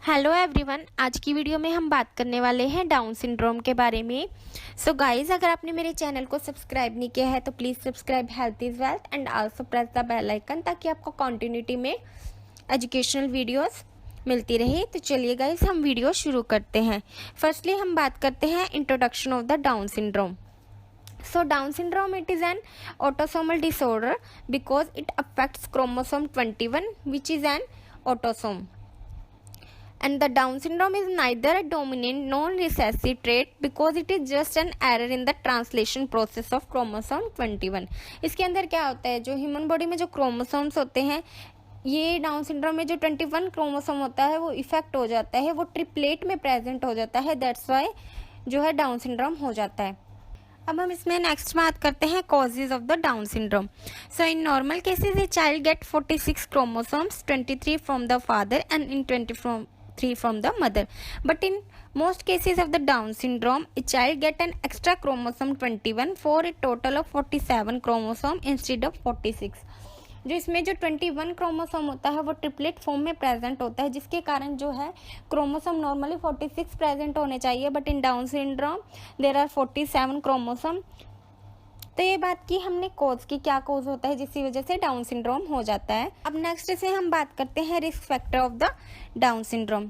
Hello everyone, आज की video में हम बात करने वाले हैं डाउन सिंड्रोम के बारे में। सो गाइज, अगर आपने मेरे चैनल को सब्सक्राइब नहीं किया है तो please subscribe health is wealth and also press the bell icon ताकि आपको कंटिन्यूटी में एजुकेशनल वीडियोस मिलती रहे। तो चलिए गाइज, हम वीडियो शुरू करते हैं। फर्स्टली हम बात करते हैं introduction of the Down syndrome. So Down syndrome, it is an autosomal disorder because it affects chromosome 21, which is an autosome. And the Down syndrome is neither a dominant nor recessive trait because it is just an error in the translation process of chromosome 21. इसके अंदर क्या होता है, जो human body में जो chromosomes होते हैं, ये डाउन सिंड्रोम में जो 21 क्रोमोसोम होता है वो इफेक्ट हो जाता है, वो ट्रिपलेट में प्रेजेंट हो जाता है। दैट्स वाई जो है डाउन सिंड्रोम हो जाता है। अब हम इसमें नेक्स्ट बात करते हैं causes of the Down syndrome. So in normal cases a child gate 46 chromosomes, 23 from the father and in 23 from the mother, but in most cases of the Down syndrome a child get an extra chromosome 21 for a total of 47 chromosome instead of 46। जो इसमें जो 21 chromosome होता है वो triplet form में present होता है, जिसके कारण जो है क्रोमोसोम नॉर्मली 46 प्रेजेंट होने चाहिए, but in Down syndrome there are 47 chromosome. तो ये बात की हमने कोज की, क्या कोज होता है जिसकी वजह से डाउन सिंड्रोम हो जाता है। अब नेक्स्ट से हम बात करते हैं risk factor of the Down syndrome.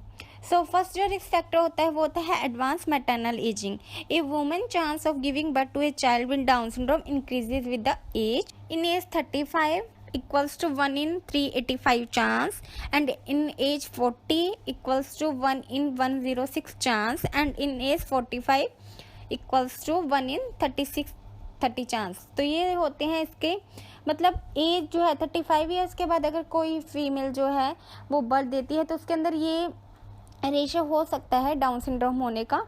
So first जो रिस्क फैक्टर होता है वो होता है advance maternal ageing. A woman chance of giving birth to a child with Down syndrome increases with the age. In age 35 equals to 1 in 385 chance, and in age 40 equals to 1 in 106 chance, and in age 45 equals to 1 in 30 chance. तो ये होते हैं इसके, मतलब as जो है 35 years के बाद अगर कोई फीमेल जो है वो बर्थ देती है तो उसके अंदर ये रेशियो हो सकता है डाउन सिंड्रोम होने का।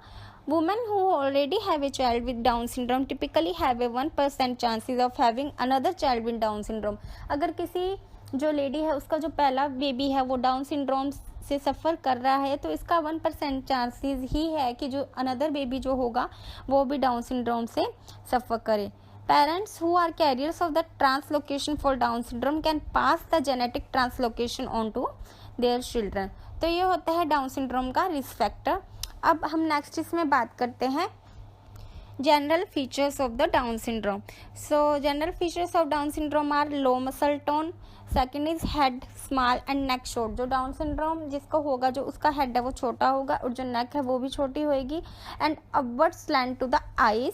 Women who already have a child with Down syndrome typically have a 1% chances of having another child with Down syndrome. अगर किसी जो लेडी है उसका जो पहला बेबी है वो डाउन सिंड्रोम से सफ़र कर रहा है तो इसका 1% चांसेस ही है कि जो अनदर बेबी जो होगा वो भी डाउन सिंड्रोम से सफ़र करे। Parents who are carriers of the translocation for Down syndrome can pass the genetic translocation on to their children. तो ये होता है डाउन सिंड्रोम का रिस्क फैक्टर। अब हम नेक्स्ट इसमें बात करते हैं general features of the Down syndrome. So general features of Down syndrome are low muscle tone, second is head small and neck short. जो डाउन सिंड्रोम जिसको होगा, जो उसका हेड है वो छोटा होगा और जो नेक है वो भी छोटी होएगी, and upward slant to the eyes.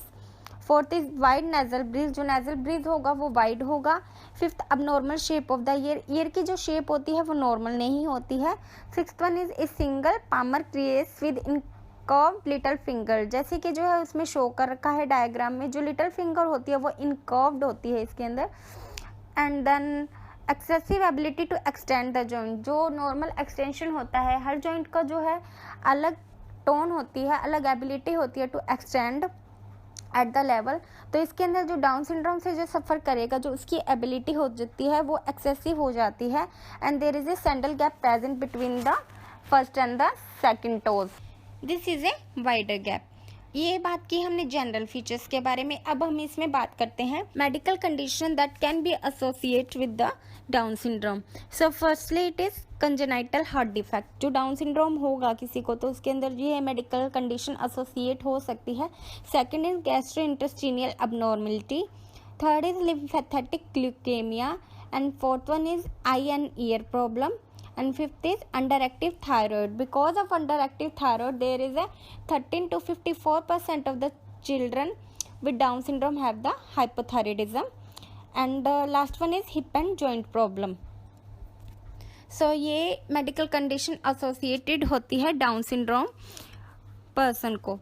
Fourth is wide nasal bridge, जो नेजल ब्रीज होगा वो वाइड होगा। फिफ्थ अब normal shape of the ear, ear की जो शेप होती है वो नॉर्मल नहीं होती है। Sixth one is a single palmar crease within curve little finger, जैसे कि जो है उसमें शो कर रखा है डायग्राम में, जो लिटल फिंगर होती है वो इनकर्व्ड होती है इसके अंदर। And then excessive ability to extend the joint, जो नॉर्मल एक्सटेंशन होता है, हर जॉइंट का जो है अलग टोन होती है, अलग एबिलिटी होती है to extend at the level. तो इसके अंदर जो डाउन सिंड्रोम से जो सफ़र करेगा, जो उसकी एबिलिटी हो जाती है वो एक्सेसिव हो जाती है। And there is a sandal gap present between the first and the second toes, this is a wider gap. ये बात की हमने जनरल फीचर्स के बारे में। अब हम इसमें बात करते हैं medical condition that can be associate with the Down syndrome. So firstly it is congenital heart defect. जो डाउन सिंड्रोम होगा किसी को तो उसके अंदर ये मेडिकल कंडीशन एसोसिएट हो सकती है। Second is gastrointestinal abnormality. Third is lymphatic leukaemia, and fourth one is eye and ear problem, and fifth is underactive thyroid. Because of underactive thyroid there is a 13 to 54% of the children with Down syndrome have the hypothyroidism, and the last one is hip and joint problem. So ये medical condition associated होती है Down syndrome person को।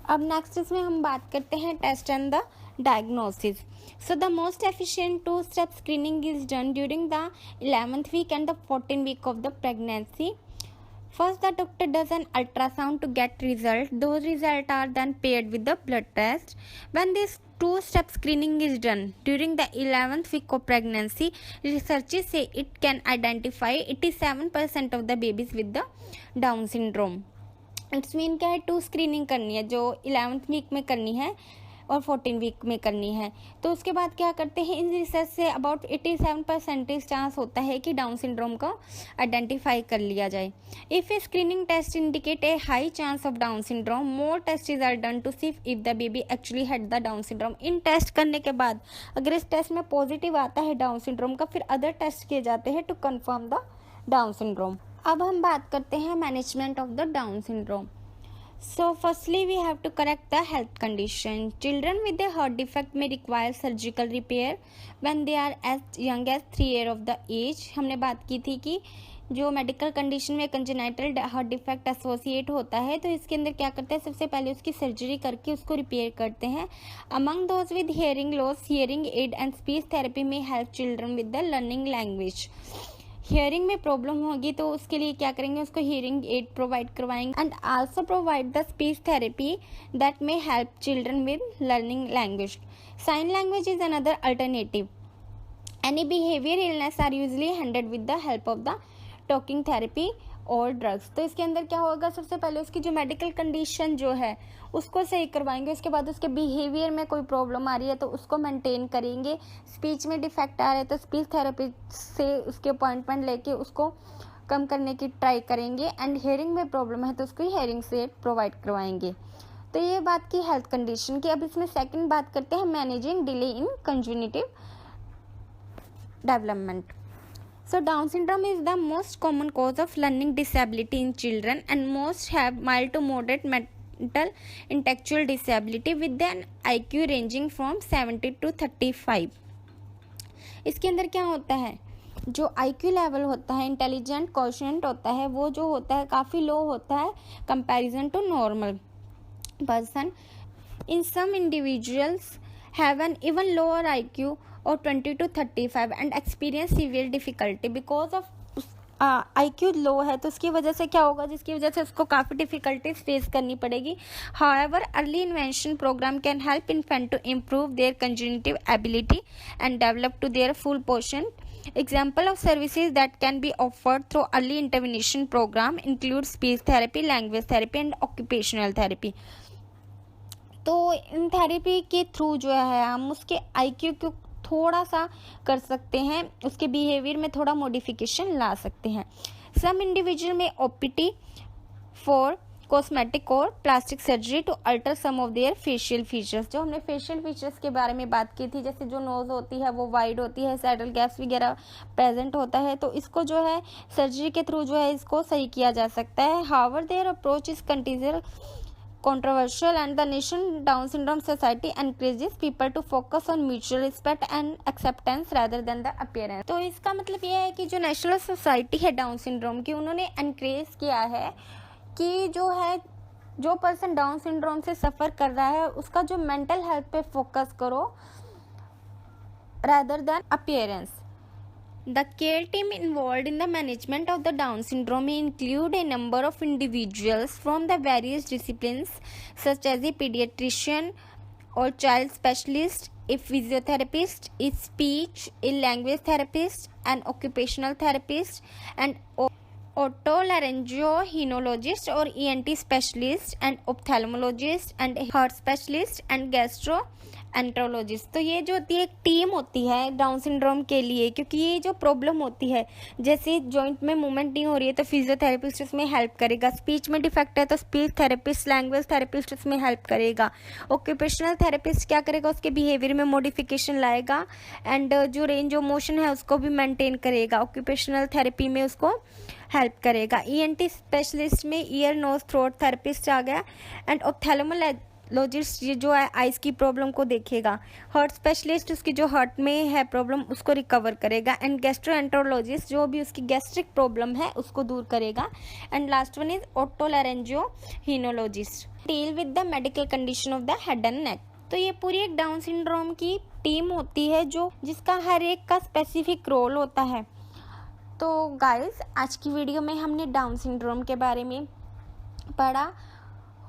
अब next इसमें हम बात करते हैं test and the diagnosis. So the most efficient two-step screening is done during the 11th week and the 14th week of the pregnancy. First, the doctor does an ultrasound to get result. Those results are then paired with the blood test. When this two-step screening is done during the 11th week of pregnancy, researchers say it can identify 87% of the babies with the Down syndrome. It's mean क्या है, to screening करनी है जो 11th week में करनी है। और 14 week में करनी है। तो उसके बाद क्या करते हैं, in research say about 87% chance होता है कि डाउन सिंड्रोम को आइडेंटिफाई कर लिया जाए। If a screening test indicate a high chance of Down syndrome, more test are done to see if the baby actually had the Down syndrome. इन test करने के बाद अगर इस टेस्ट में पॉजिटिव आता है डाउन सिंड्रोम का, फिर अदर टेस्ट किए जाते हैं to confirm the Down syndrome. अब हम बात करते हैं management of the Down syndrome. So firstly we have to correct the health condition. Children with a heart defect may require surgical repair when they are as young as 3 years of the age. हमने बात की थी कि जो medical condition में congenital heart defect associate होता है तो इसके अंदर क्या करते हैं, सबसे पहले उसकी सर्जरी करके उसको रिपेयर करते हैं। Among those with hearing loss, hearing aid and speech therapy में help children with the learning language. Hearing में प्रॉब्लम होगी तो उसके लिए क्या करेंगे, उसको हियरिंग एड प्रोवाइड करवाएंगे and also provide the speech therapy that may help children with learning language. Sign language is another alternative. Any behaviour illness are usually handled with the help of the talking therapy और drugs. तो इसके अंदर क्या होगा, सबसे पहले उसकी जो मेडिकल कंडीशन जो है उसको सही करवाएंगे, उसके बाद उसके बिहेवियर में कोई प्रॉब्लम आ रही है तो उसको मेंटेन करेंगे। स्पीच में डिफेक्ट आ रहा है तो स्पीच थेरेपी से उसके अपॉइंटमेंट लेके उसको कम करने की ट्राई करेंगे एंड हियरिंग में प्रॉब्लम है तो उसको हियरिंग से प्रोवाइड करवाएंगे। तो ये बात की हेल्थ कंडीशन की। अब इसमें सेकेंड बात करते हैं managing delay in cognitive development. So Down syndrome is the most common cause of learning disability in children and most have mild to moderate mental intellectual disability with an IQ ranging from 70 to 35। इसके अंदर क्या होता है, जो IQ level होता है, intelligent quotient होता है, वो जो होता है काफ़ी लो होता है comparison to normal person. In some individuals have an even lower IQ or 20 to 35 and experience severe difficulty because of IQ लो है तो उसकी वजह से क्या होगा, जिसकी वजह से उसको काफ़ी डिफ़िकल्टीज फेस करनी पड़ेगी। However, early intervention program can help infant to improve their cognitive ability and develop to their full potential. Example of services that can be offered through early intervention program include speech therapy, language therapy and occupational therapy। तो इन therapy के through जो है हम उसके IQ को थोड़ा सा कर सकते हैं, उसके बिहेवियर में थोड़ा मॉडिफिकेशन ला सकते हैं। सम इंडिविजुअल में OPT फॉर कॉस्मेटिक और plastic surgery to alter some of their facial features. जो हमने फेशियल फीचर्स के बारे में बात की थी, जैसे जो नोज़ होती है वो वाइड होती है, सैडल गैप्स वगैरह प्रेजेंट होता है, तो इसको जो है सर्जरी के थ्रू जो है इसको सही किया जा सकता है। However there approach is continuous controversial and the Nation Down Syndrome Society encourages people to focus on mutual respect and acceptance rather than the appearance। तो इसका मतलब ये है कि जो नेशनल सोसाइटी है डाउन सिंड्रोम की, उन्होंने एनकरेज किया है कि जो पर्सन डाउन सिंड्रोम से सफ़र कर रहा है उसका जो मेंटल हेल्थ पे फोकस करो rather than appearance। The care team involved in the management of the Down syndrome may include a number of individuals from the various disciplines such as a pediatrician or child specialist, a physiotherapist, a speech, a language therapist, an occupational therapist, and otolaryngologist or ENT specialist, and ophthalmologist, and a heart specialist, and gastroenterologist। तो ये जो होती है एक team होती है Down syndrome के लिए, क्योंकि ये जो प्रॉब्लम होती है जैसे जॉइंट में मूवमेंट नहीं हो रही है तो फिजियोथेरेपिस्ट उसमें हेल्प करेगा, स्पीच में डिफेक्ट है तो स्पीच थेरेपिस्ट, लैंग्वेज थेरेपिस्ट उसमें हेल्प करेगा, ऑक्यूपेशनल थेरेपिस्ट क्या करेगा, उसके बिहेवियर में मॉडिफिकेशन लाएगा एंड जो रेंज ऑफ मोशन है उसको भी मेंटेन करेगा, ऑक्यूपेशनल थेरेपी में उसको हेल्प करेगा। ENT स्पेशलिस्ट में ईयर नोज थ्रोट थेरेपिस्ट आ गया एंड ऑप्थेल्मोलॉजिस्ट ये जो है आइज़ की प्रॉब्लम को देखेगा, हार्ट स्पेशलिस्ट उसकी जो हार्ट में है प्रॉब्लम उसको रिकवर करेगा एंड गैस्ट्रोएंटरोलॉजिस्ट जो भी उसकी गैस्ट्रिक प्रॉब्लम है उसको दूर करेगा and last one is otolaryngologist deal with the medical condition of the head and neck. तो ये पूरी एक डाउन सिंड्रोम की टीम होती है जो जिसका हर एक का स्पेसिफिक रोल होता है। तो गाइस आज की वीडियो में हमने डाउन सिंड्रोम के बारे में पढ़ा।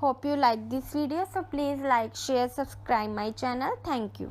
Hope you like this video, so please like share subscribe my channel. Thank you.